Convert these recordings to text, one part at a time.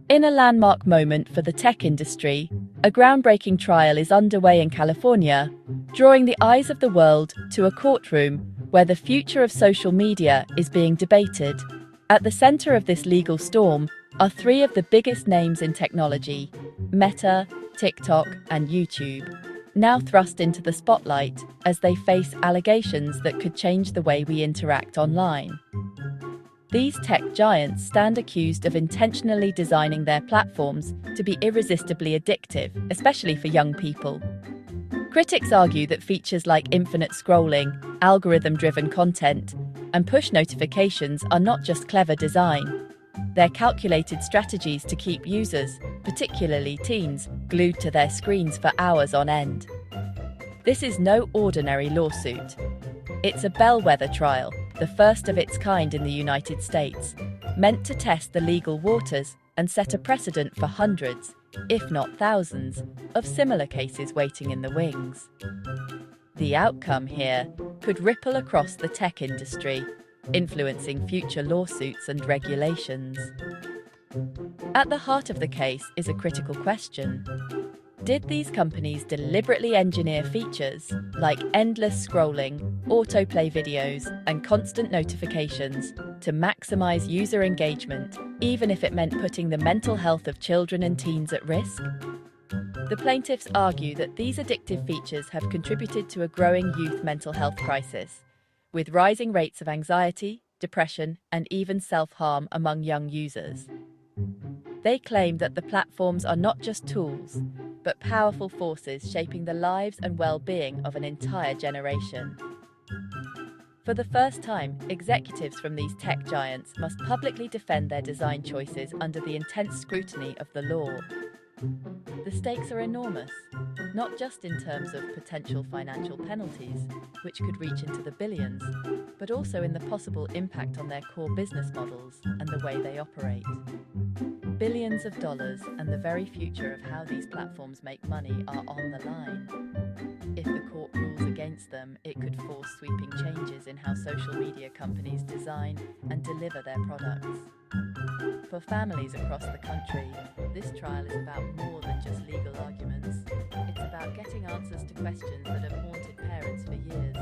In a landmark moment for the tech industry, a groundbreaking trial is underway in California, drawing the eyes of the world to a courtroom where the future of social media is being debated. At the center of this legal storm are three of the biggest names in technology: Meta, TikTok, and YouTube, now thrust into the spotlight as they face allegations that could change the way we interact online. These tech giants stand accused of intentionally designing their platforms to be irresistibly addictive, especially for young people. Critics argue that features like infinite scrolling, algorithm-driven content, and push notifications are not just clever design. They're calculated strategies to keep users, particularly teens, glued to their screens for hours on end. This is no ordinary lawsuit. It's a bellwether trial, the first of its kind in the United States, meant to test the legal waters and set a precedent for hundreds, if not thousands, of similar cases waiting in the wings. The outcome here could ripple across the tech industry, influencing future lawsuits and regulations. At the heart of the case is a critical question. Did these companies deliberately engineer features like endless scrolling, autoplay videos, and constant notifications to maximize user engagement, even if it meant putting the mental health of children and teens at risk? The plaintiffs argue that these addictive features have contributed to a growing youth mental health crisis, with rising rates of anxiety, depression, and even self-harm among young users. They claim that the platforms are not just tools, but powerful forces shaping the lives and well-being of an entire generation. For the first time, executives from these tech giants must publicly defend their design choices under the intense scrutiny of the law. The stakes are enormous, not just in terms of potential financial penalties, which could reach into the billions, but also in the possible impact on their core business models and the way they operate. Billions of dollars and the very future of how these platforms make money are on the line. If the court rules against them, it could force sweeping changes in how social media companies design and deliver their products. For families across the country, this trial is about more than just legal arguments. It's about getting answers to questions that have haunted parents for years.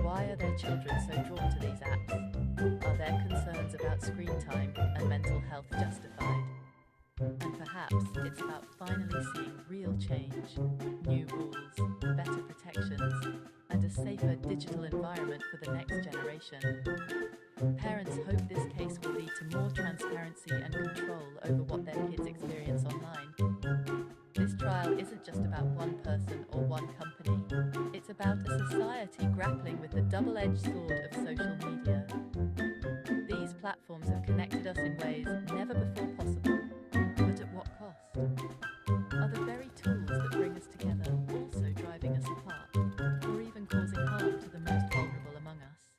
Why are their children so drawn to these apps? Are their concerns about screen time and mental health justified? And perhaps it's about finally seeing real change, new rules, better protections, and a safer digital environment for the next generation. Parents hope this case will lead to more transparency and control over what their kids experience online. This trial isn't just about one person or one company. It's about a society grappling with the double-edged sword of social media. These platforms have connected us in ways never before possible. But at what cost? Are the very tools that bring us together also driving us apart, or even causing harm to the most vulnerable among us?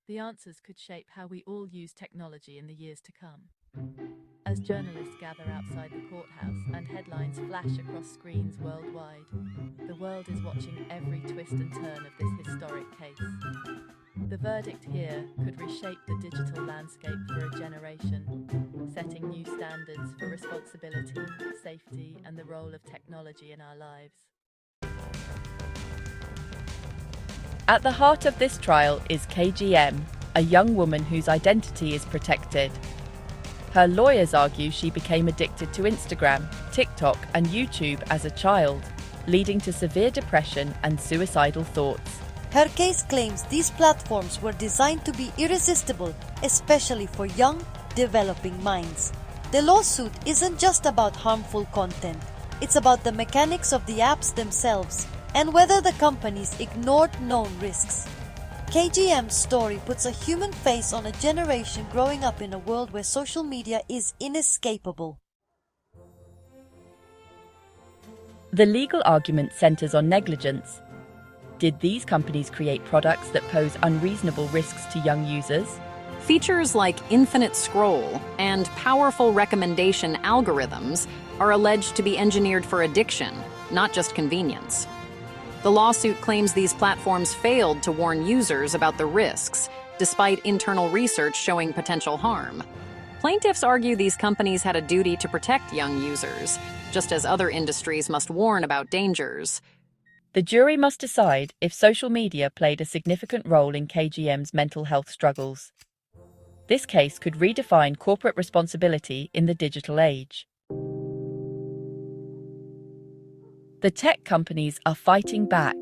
The answers could shape how we all use technology in the years to come. As journalists gather outside the courthouse and headlines flash across screens worldwide, the world is watching every twist and turn of this historic case. The verdict here could reshape the digital landscape for a generation, setting new standards for responsibility, safety, and the role of technology in our lives. At the heart of this trial is K.G.M, a young woman whose identity is protected. Her lawyers argue she became addicted to Instagram, TikTok, and YouTube as a child, leading to severe depression and suicidal thoughts. Her case claims these platforms were designed to be irresistible, especially for young, developing minds. The lawsuit isn't just about harmful content. It's about the mechanics of the apps themselves and whether the companies ignored known risks. K.G.M's story puts a human face on a generation growing up in a world where social media is inescapable. The legal argument centers on negligence. Did these companies create products that pose unreasonable risks to young users? Features like infinite scroll and powerful recommendation algorithms are alleged to be engineered for addiction, not just convenience. The lawsuit claims these platforms failed to warn users about the risks, despite internal research showing potential harm. Plaintiffs argue these companies had a duty to protect young users, just as other industries must warn about dangers. The jury must decide if social media played a significant role in K.G.M's mental health struggles. This case could redefine corporate responsibility in the digital age. The tech companies are fighting back,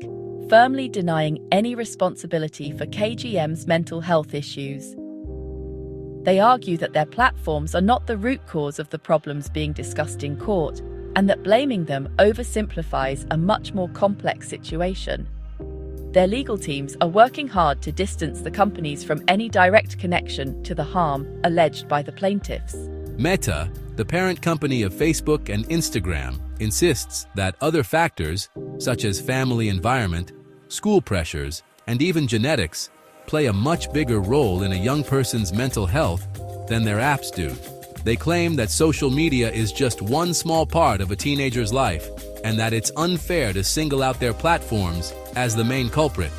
firmly denying any responsibility for K.G.M's mental health issues. They argue that their platforms are not the root cause of the problems being discussed in court, and that blaming them oversimplifies a much more complex situation. Their legal teams are working hard to distance the companies from any direct connection to the harm alleged by the plaintiffs. Meta, the parent company of Facebook and Instagram, insists that other factors, such as family environment, school pressures, and even genetics, play a much bigger role in a young person's mental health than their apps do. They claim that social media is just one small part of a teenager's life, and that it's unfair to single out their platforms as the main culprit.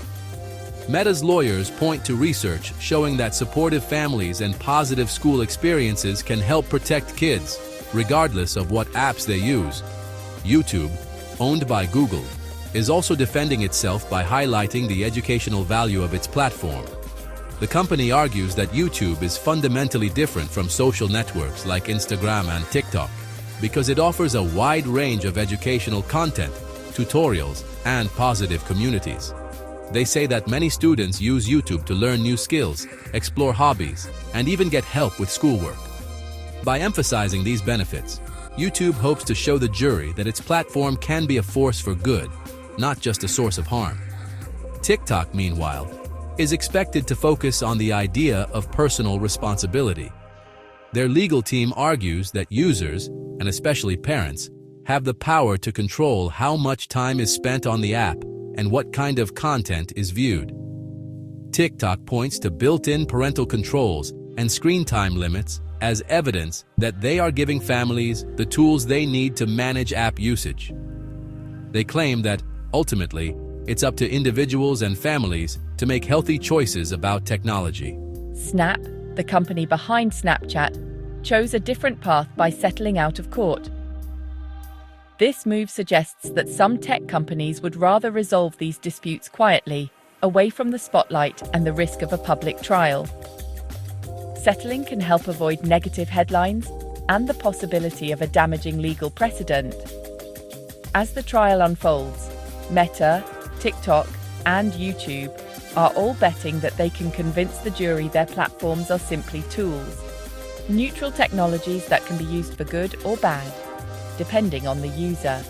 Meta's lawyers point to research showing that supportive families and positive school experiences can help protect kids, regardless of what apps they use. YouTube, owned by Google, is also defending itself by highlighting the educational value of its platform. The company argues that YouTube is fundamentally different from social networks like Instagram and TikTok because it offers a wide range of educational content, tutorials, and positive communities. They say that many students use YouTube to learn new skills, explore hobbies, and even get help with schoolwork. By emphasizing these benefits, YouTube hopes to show the jury that its platform can be a force for good, not just a source of harm. TikTok, meanwhile, is expected to focus on the idea of personal responsibility. Their legal team argues that users, and especially parents, have the power to control how much time is spent on the app and what kind of content is viewed. TikTok points to built-in parental controls and screen time limits as evidence that they are giving families the tools they need to manage app usage. They claim that, ultimately, it's up to individuals and families to make healthy choices about technology. Snap, the company behind Snapchat, chose a different path by settling out of court. This move suggests that some tech companies would rather resolve these disputes quietly, away from the spotlight and the risk of a public trial. Settling can help avoid negative headlines and the possibility of a damaging legal precedent. As the trial unfolds, Meta, TikTok, and YouTube are all betting that they can convince the jury their platforms are simply tools, neutral technologies that can be used for good or bad, depending on the user.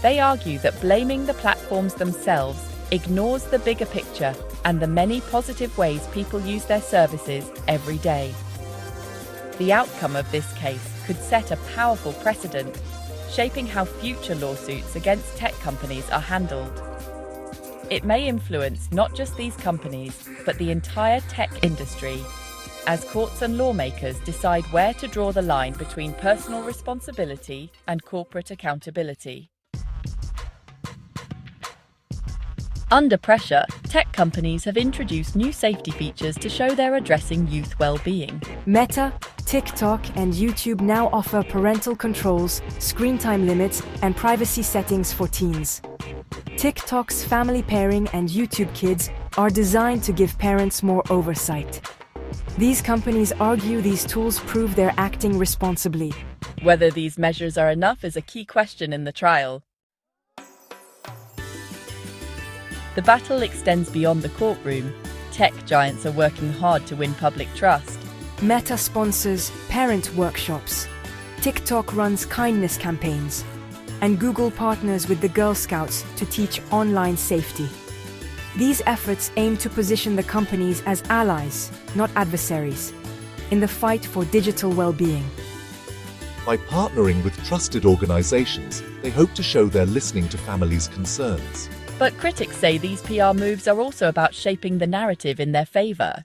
They argue that blaming the platforms themselves ignores the bigger picture and the many positive ways people use their services every day. The outcome of this case could set a powerful precedent, shaping how future lawsuits against tech companies are handled. It may influence not just these companies, but the entire tech industry, as courts and lawmakers decide where to draw the line between personal responsibility and corporate accountability. Under pressure, tech companies have introduced new safety features to show they're addressing youth well-being. Meta, TikTok, and YouTube now offer parental controls, screen time limits, and privacy settings for teens. TikTok's family pairing and YouTube Kids are designed to give parents more oversight. These companies argue these tools prove they're acting responsibly. Whether these measures are enough is a key question in the trial. The battle extends beyond the courtroom. Tech giants are working hard to win public trust. Meta sponsors parent workshops. TikTok runs kindness campaigns. And Google partners with the Girl Scouts to teach online safety. These efforts aim to position the companies as allies, not adversaries, in the fight for digital well-being. By partnering with trusted organizations, they hope to show they're listening to families' concerns. But critics say these PR moves are also about shaping the narrative in their favor.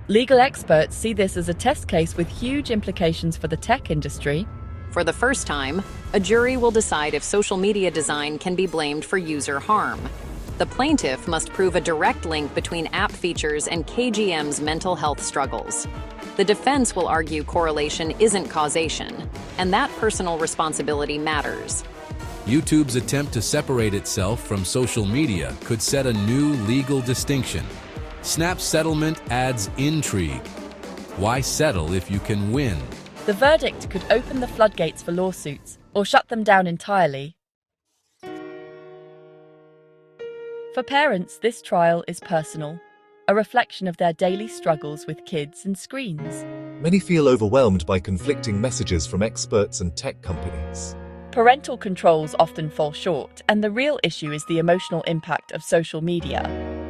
Legal experts see this as a test case with huge implications for the tech industry. For the first time, a jury will decide if social media design can be blamed for user harm. The plaintiff must prove a direct link between app features and K.G.M's mental health struggles. The defense will argue correlation isn't causation, and that personal responsibility matters. YouTube's attempt to separate itself from social media could set a new legal distinction. Snap's settlement adds intrigue. Why settle if you can win? The verdict could open the floodgates for lawsuits or shut them down entirely. For parents, this trial is personal, a reflection of their daily struggles with kids and screens. Many feel overwhelmed by conflicting messages from experts and tech companies. Parental controls often fall short, and the real issue is the emotional impact of social media.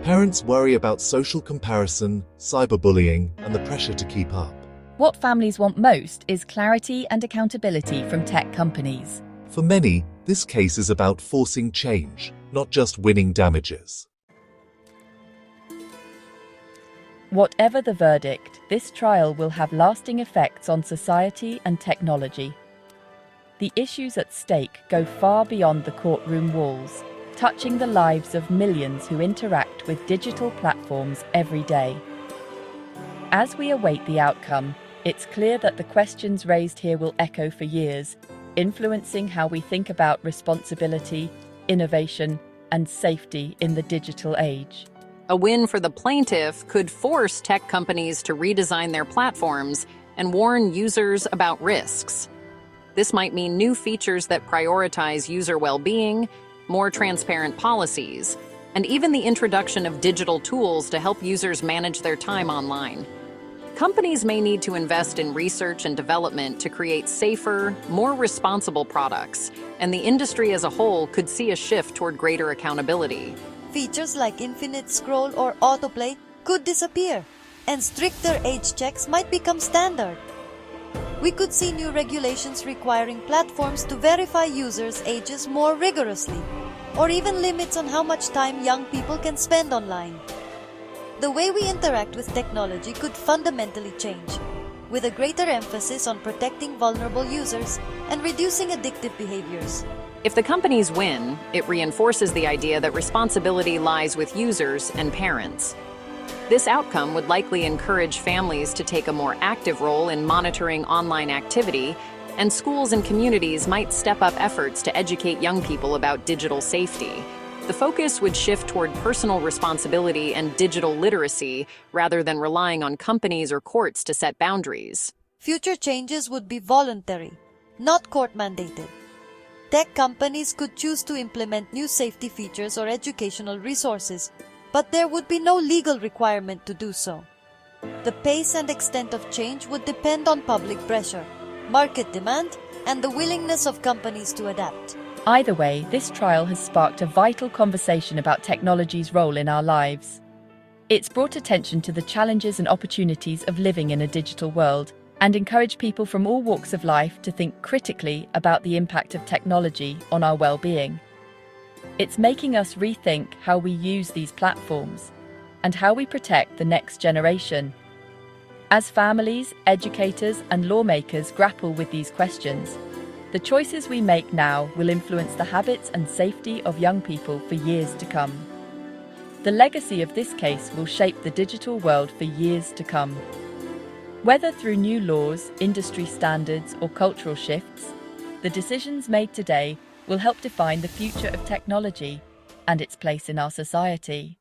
Parents worry about social comparison, cyberbullying, and the pressure to keep up. What families want most is clarity and accountability from tech companies. For many, this case is about forcing change, not just winning damages. Whatever the verdict, this trial will have lasting effects on society and technology. The issues at stake go far beyond the courtroom walls, touching the lives of millions who interact with digital platforms every day. As we await the outcome, it's clear that the questions raised here will echo for years, influencing how we think about responsibility, innovation, and safety in the digital age. A win for the plaintiff could force tech companies to redesign their platforms and warn users about risks. This might mean new features that prioritize user well-being, more transparent policies, and even the introduction of digital tools to help users manage their time online. Companies may need to invest in research and development to create safer, more responsible products, and the industry as a whole could see a shift toward greater accountability. Features like infinite scroll or autoplay could disappear, and stricter age checks might become standard. We could see new regulations requiring platforms to verify users' ages more rigorously, or even limits on how much time young people can spend online. The way we interact with technology could fundamentally change, with a greater emphasis on protecting vulnerable users and reducing addictive behaviors. If the companies win, it reinforces the idea that responsibility lies with users and parents. This outcome would likely encourage families to take a more active role in monitoring online activity, and schools and communities might step up efforts to educate young people about digital safety. The focus would shift toward personal responsibility and digital literacy rather than relying on companies or courts to set boundaries. Future changes would be voluntary, not court-mandated. Tech companies could choose to implement new safety features or educational resources, but there would be no legal requirement to do so. The pace and extent of change would depend on public pressure, market demand, and the willingness of companies to adapt. Either way, this trial has sparked a vital conversation about technology's role in our lives. It's brought attention to the challenges and opportunities of living in a digital world and encouraged people from all walks of life to think critically about the impact of technology on our well-being. It's making us rethink how we use these platforms and how we protect the next generation. As families, educators, and lawmakers grapple with these questions, the choices we make now will influence the habits and safety of young people for years to come. The legacy of this case will shape the digital world for years to come. Whether through new laws, industry standards, or cultural shifts, the decisions made today will help define the future of technology and its place in our society.